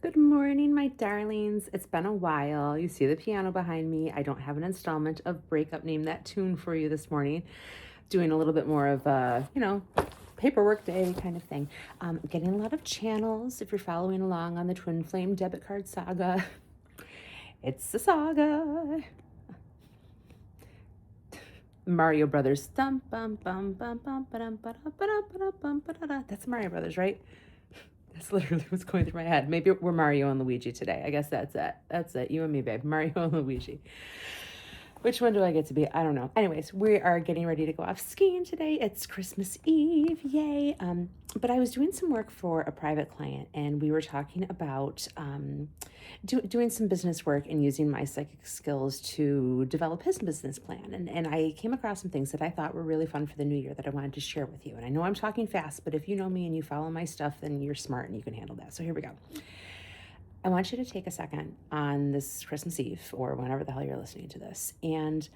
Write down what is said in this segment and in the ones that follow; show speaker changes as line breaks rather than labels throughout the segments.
Good morning, my darlings. It's been a while. You see the piano behind me. I don't have an installment of Breakup Name That Tune for you this morning. Doing a little bit more of a, paperwork day kind of thing. Getting a lot of channels if you're following along on the Twin Flame debit card saga. It's a saga. Mario Brothers. Dum bum bum bum bum ba-dum ba-dum ba-dum ba-dum bum ba-da-da. That's Mario Brothers, right? That's literally what's going through my head. Maybe we're Mario and Luigi today. I guess that's it. That's it. You and me, babe. Mario and Luigi. Which one do I get to be? I don't know. Anyways, we are getting ready to go off skiing today. It's Christmas Eve. Yay. But I was doing some work for a private client, and we were talking about doing some business work and using my psychic skills to develop his business plan. And I came across some things that I thought were really fun for the new year that I wanted to share with you. And I know I'm talking fast, but if you know me and you follow my stuff, then you're smart and you can handle that. So here we go. I want you to take a second on this Christmas Eve or whenever the hell you're listening to this and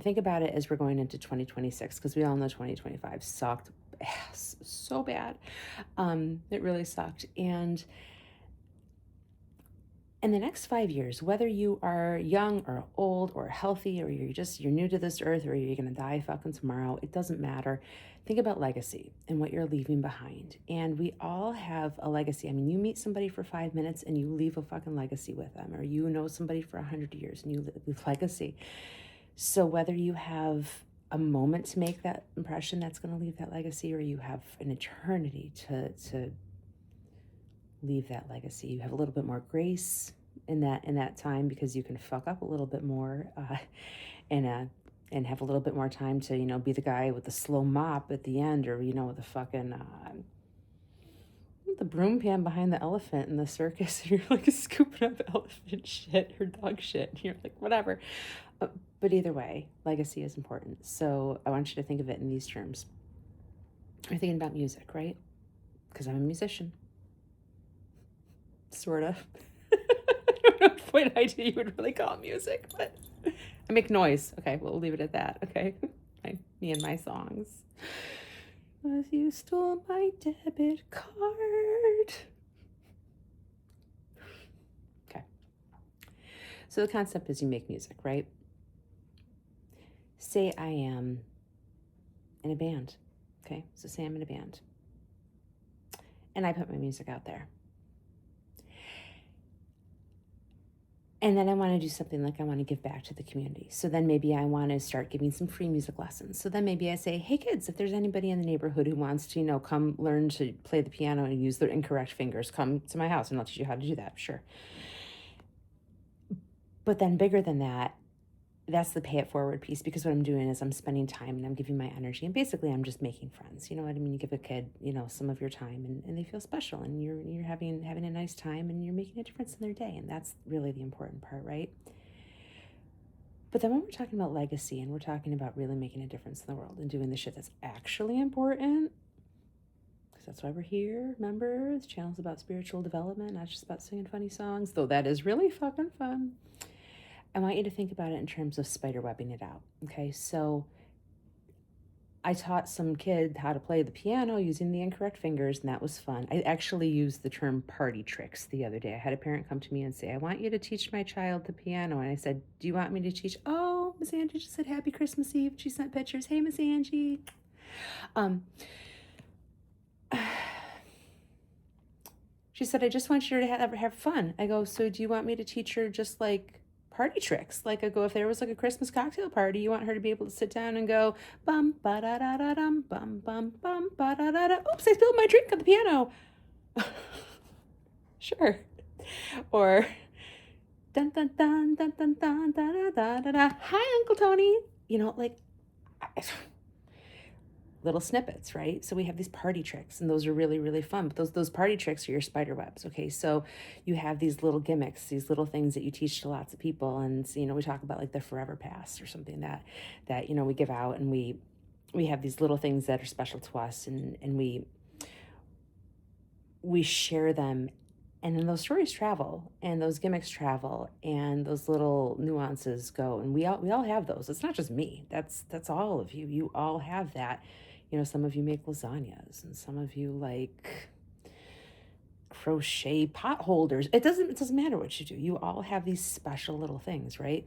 think about it as we're going into 2026, because we all know 2025 sucked ass so bad. It really sucked. And in the next 5 years, whether you are young or old or healthy, or you're new to this earth, or you're going to die fucking tomorrow, it doesn't matter. Think about legacy and what you're leaving behind. And we all have a legacy. I mean, you meet somebody for 5 minutes and you leave a fucking legacy with them, or you know somebody for 100 years and you leave legacy. So whether you have a moment to make that impression that's going to leave that legacy, or you have an eternity to leave that legacy, you have a little bit more grace in that time, because you can fuck up a little bit more, and have a little bit more time to be the guy with the slow mop at the end, or with the fucking the broom pan behind the elephant in the circus, and you're like scooping up elephant shit or dog shit, and you're like, whatever. But either way, legacy is important. So I want you to think of it in these terms. You're thinking about music, right? Because I'm a musician. Sort of. I don't know what idea you would really call music, but I make noise. Okay, we'll leave it at that. Okay, me and my songs. As you stole my debit card. Okay. So the concept is you make music, right? Say I am in a band. Okay, so say I'm in a band. And I put my music out there. And then I want to do something like I want to give back to the community. So then maybe I want to start giving some free music lessons. So then maybe I say, hey kids, if there's anybody in the neighborhood who wants to, come learn to play the piano and use their incorrect fingers, come to my house and I'll teach you how to do that. Sure. But then bigger than that, that's the pay it forward piece, because what I'm doing is I'm spending time and I'm giving my energy, and basically I'm just making friends. You know what I mean? You give a kid, some of your time, and they feel special, and you're having a nice time, and you're making a difference in their day. And that's really the important part, right? But then when we're talking about legacy and we're talking about really making a difference in the world and doing the shit that's actually important, because that's why we're here, remember? This channel's about spiritual development, not just about singing funny songs, though that is really fucking fun. I want you to think about it in terms of spider webbing it out. Okay, so I taught some kid how to play the piano using the incorrect fingers, and that was fun. I actually used the term party tricks the other day. I had a parent come to me and say, I want you to teach my child the piano. And I said, do you want me to teach? Oh, Miss Angie just said Happy Christmas Eve. She sent pictures. Hey, Miss Angie. She said, I just want you to have fun. I go, so do you want me to teach her just like party tricks? Like I go, if there was like a Christmas cocktail party, you want her to be able to sit down and go bum ba da da da dum bum bum bum ba da da da. Oops, I spilled my drink on the piano. Sure. Or dun dun dun dun dun dun da da da da da. Hi, Uncle Tony. Like little snippets, right? So we have these party tricks, and those are really, really fun. But those party tricks are your spider webs, okay? So you have these little gimmicks, these little things that you teach to lots of people, and we talk about like the Forever Pass or something that we give out, and we have these little things that are special to us, and we share them. And then those stories travel, and those gimmicks travel, and those little nuances go, and we all have those. It's not just me. That's all of you. You all have that. Some of you make lasagnas, and some of you like crochet, pot holders. It doesn't matter what you do. You all have these special little things, right?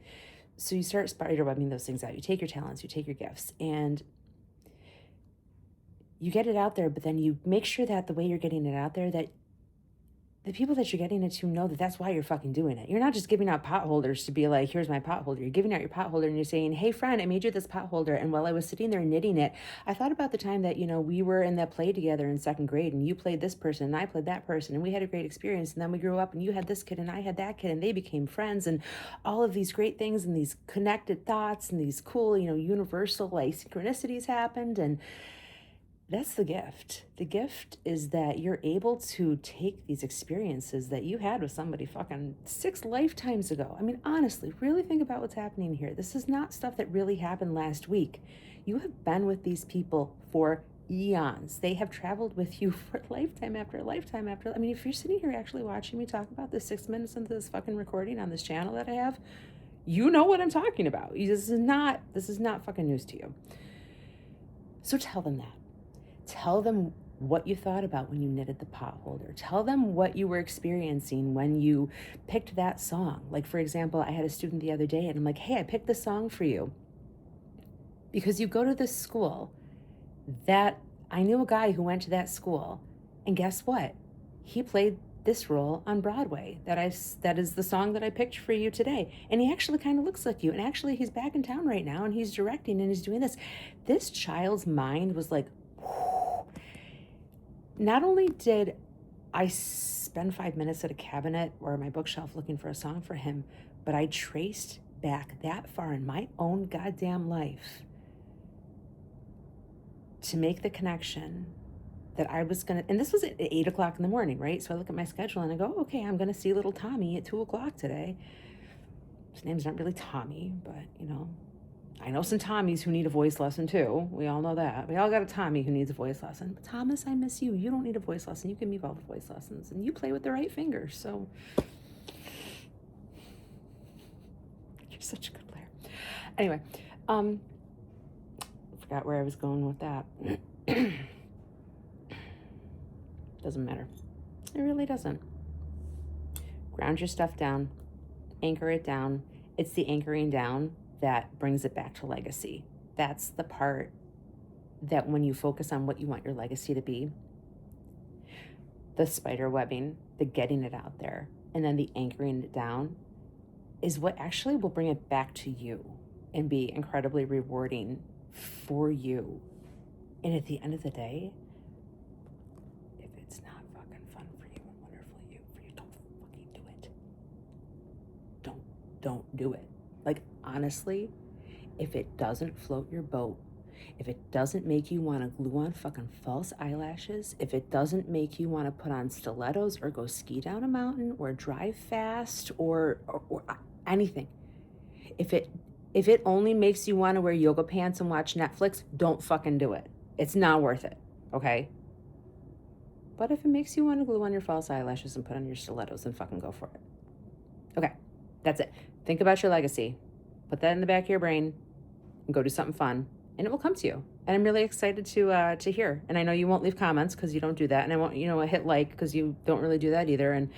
So you start spider webbing those things out. You take your talents, you take your gifts, and you get it out there, but then you make sure that the way you're getting it out there, that the people that you're getting it to know that that's why you're fucking doing it. You're not just giving out pot holders to be like, here's my pot holder. You're giving out your pot holder and you're saying, hey friend, I made you this pot holder. And while I was sitting there knitting it, I thought about the time that, we were in that play together in second grade and you played this person and I played that person and we had a great experience. And then we grew up and you had this kid and I had that kid and they became friends and all of these great things and these connected thoughts and these cool, universal like synchronicities happened. And that's the gift. The gift is that you're able to take these experiences that you had with somebody fucking 6 lifetimes ago. I mean, honestly, really think about what's happening here. This is not stuff that really happened last week. You have been with these people for eons. They have traveled with you for lifetime after lifetime after. I mean, if you're sitting here actually watching me talk about this 6 minutes into this fucking recording on this channel that I have, you know what I'm talking about. This is not fucking news to you. So tell them that. Tell them what you thought about when you knitted the pot holder. Tell them what you were experiencing when you picked that song. Like, for example, I had a student the other day and I'm like, hey, I picked this song for you because you go to this school that I knew a guy who went to that school. And guess what? He played this role on Broadway that is the song that I picked for you today. And he actually kind of looks like you. And actually he's back in town right now and he's directing and he's doing this. This child's mind was like, not only did I spend 5 minutes at a cabinet or my bookshelf looking for a song for him, but I traced back that far in my own goddamn life to make the connection that I was going to, and this was at 8 o'clock in the morning, right? So I look at my schedule and I go, okay, I'm going to see little Tommy at 2 o'clock today. His name's not really Tommy, but I know some Tommies who need a voice lesson too. We all know that. We all got a Tommy who needs a voice lesson. But Thomas, I miss you. You don't need a voice lesson. You give me all the voice lessons. And you play with the right fingers. So you're such a good player. Anyway, forgot where I was going with that. Doesn't matter. It really doesn't. Ground your stuff down. Anchor it down. It's the anchoring down that brings it back to legacy. That's the part that when you focus on what you want your legacy to be, the spider webbing, the getting it out there, and then the anchoring it down is what actually will bring it back to you and be incredibly rewarding for you. And at the end of the day, if it's not fucking fun for you and wonderful for you, don't fucking do it. Don't do it. Like, honestly, if it doesn't float your boat, if it doesn't make you want to glue on fucking false eyelashes, if it doesn't make you want to put on stilettos or go ski down a mountain or drive fast or anything, if it only makes you want to wear yoga pants and watch Netflix, don't fucking do it. It's not worth it, okay? But if it makes you want to glue on your false eyelashes and put on your stilettos, then fucking go for it. Okay, that's it. Think about your legacy. Put that in the back of your brain and go do something fun, and it will come to you. And I'm really excited to hear. And I know you won't leave comments because you don't do that, and I won't hit like because you don't really do that either. And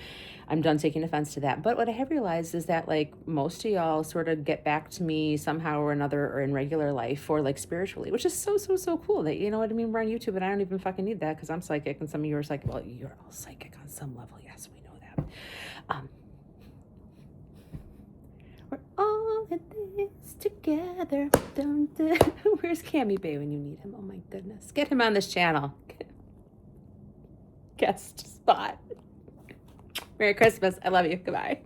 I'm done taking offense to that. But what I have realized is that like most of y'all sort of get back to me somehow or another, or in regular life, or like spiritually, which is so cool. That, you know what I mean? We're on YouTube, and I don't even fucking need that because I'm psychic, and some of you are psychic. Well, you're all psychic on some level. Yes, we know that. We're all in this together. Where's Cammy Bay when you need him? Oh my goodness. Get him on this channel. Guest spot. Merry Christmas. I love you. Goodbye.